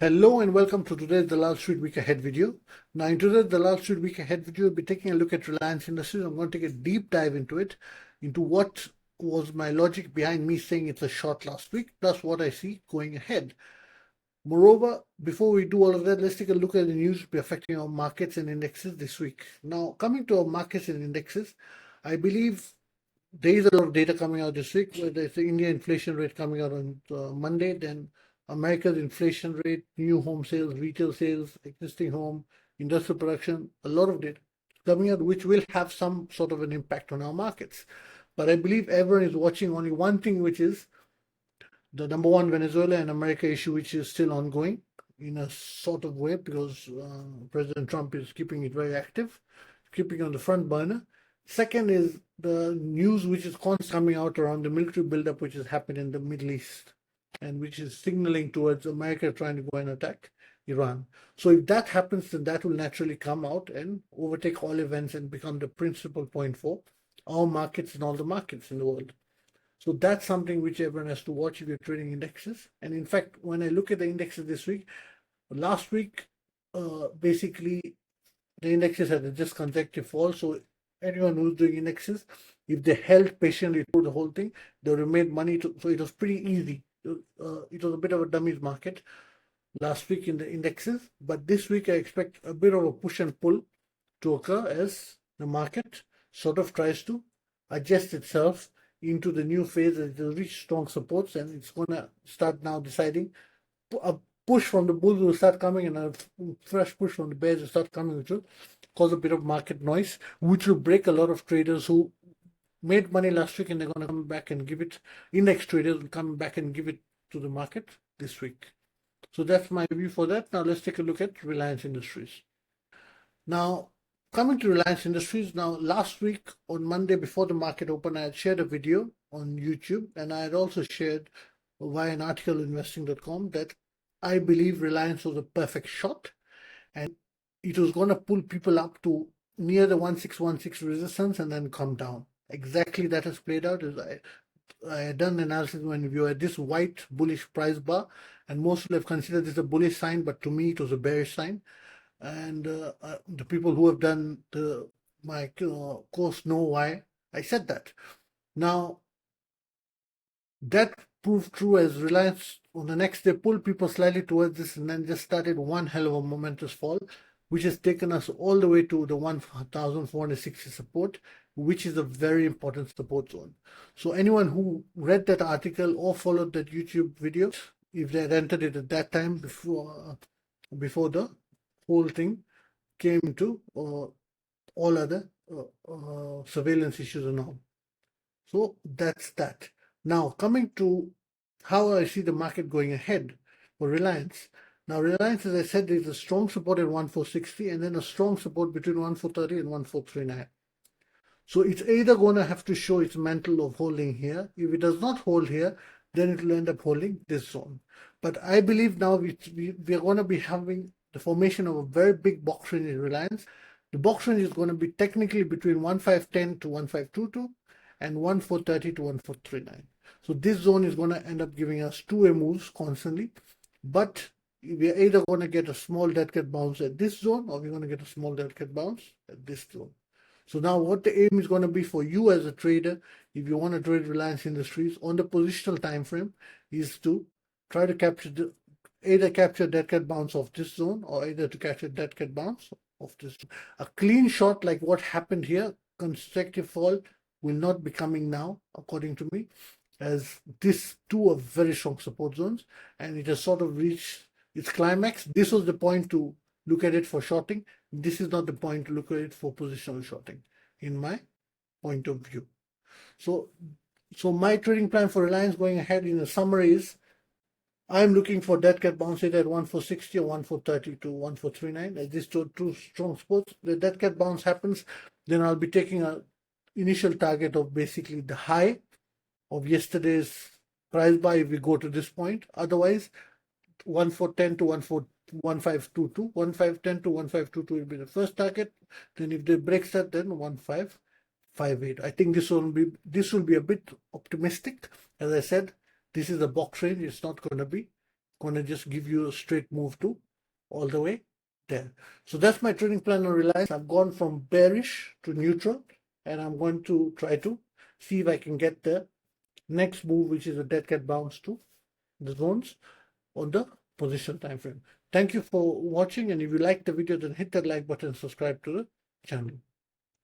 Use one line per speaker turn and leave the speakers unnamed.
Hello and welcome to today's Dalal Street Week Ahead video. Now in today's Dalal Street Week Ahead video, we'll be taking a look at Reliance Industries. I'm going to take a deep dive into it, into what was my logic behind me saying it's a short last week, plus what I see going ahead. Moreover, before we do all of that, let's take a look at the news be affecting our markets and indexes this week. Now, coming to our markets and indexes, I believe there is a lot of data coming out this week, where there's the India inflation rate coming out on Monday, then America's inflation rate, new home sales, retail sales, existing home, industrial production, a lot of data coming out, which will have some sort of an impact on our markets. But I believe everyone is watching only one thing, which is the number one Venezuela and America issue, which is still ongoing in a sort of way, because President Trump is keeping it very active, keeping it on the front burner. Second is the news which is constantly coming out around the military buildup which has happened in the Middle East, and which is signaling towards America trying to go and attack Iran. So if that happens, then that will naturally come out and overtake all events and become the principal point for our markets and all the markets in the world. So that's something which everyone has to watch if you're trading indexes. And in fact, when I look at the indexes this week, last week, basically the indexes had a just consecutive fall. So anyone who's doing indexes, if they held patiently through the whole thing, they would have made money. So it was pretty easy. It was a bit of a dummies market last week in the indexes. But this week, I expect a bit of a push and pull to occur as the market sort of tries to adjust itself into the new phase. It has reached strong supports, and it's going to start now deciding. A push from the bulls will start coming, and a fresh push from the bears will start coming, which will cause a bit of market noise, which will break a lot of traders who made money last week, and they're going to come back and give it. Index traders will come back and give it to the market this week. So that's my view for that. Now let's take a look at Reliance Industries. Now, coming to Reliance Industries, now last week on Monday before the market opened, I had shared a video on YouTube, and I had also shared via an article investing.com that I believe Reliance was a perfect shot, and it was going to pull people up to near the 1616 resistance and then come down. Exactly that has played out. As I had done analysis when we were at this white bullish price bar, and most will have considered this a bullish sign, but to me it was a bearish sign. And the people who have done my course know why I said that. Now, that proved true as Reliance on the next day pulled people slightly towards this and then just started one hell of a momentous fall, which has taken us all the way to the 1,460 support, which is a very important support zone. So anyone who read that article or followed that YouTube video, if they had entered it at that time before the whole thing came to all other surveillance issues and all. So that's that. Now, coming to how I see the market going ahead for Reliance. Now, Reliance, as I said, there's a strong support at 1,460 and then a strong support between 1,430 and 1,439. So it's either going to have to show its mantle of holding here. If it does not hold here, then it will end up holding this zone. But I believe now we are going to be having the formation of a very big box range in Reliance. The box range is going to be technically between 1,510 to 1,522 and 1,430 to 1,439. So this zone is going to end up giving us two-way moves constantly, but we are either going to get a small dead cat bounce at this zone, or we're going to get a small dead cat bounce at this zone. So now what the aim is going to be for you as a trader, if you want to trade Reliance Industries on the positional time frame, is to try to capture either capture dead cat bounce of this zone, or either to capture dead cat bounce of this. A clean shot like what happened here, consecutive fall, will not be coming now, according to me, as these two are very strong support zones, and it has sort of reached its climax. This was the point to look at it for shorting. This is not the point to look at it for positional shorting, in my point of view. So my trading plan for Reliance going ahead in a summary is, I'm looking for dead cat bounce either at 1,460 or 1,430 to 1,439. As these two strong spots, the dead cat bounce happens, then I'll be taking a initial target of basically the high of yesterday's price buy if we go to this point. Otherwise, 1,410 to 1,522, 1,510 to 1,522 will be the first target. Then if they break that, then 1,558. I think this will be a bit optimistic. As I said, this is a box range. It's not going to be going to just give you a straight move to all the way there. So that's my trading plan on Reliance. I've gone from bearish to neutral, and I'm going to try to see if I can get the next move, which is a dead cat bounce to the zones on the position time frame. Thank you for watching, and if you liked the video, then hit that like button and subscribe to the channel.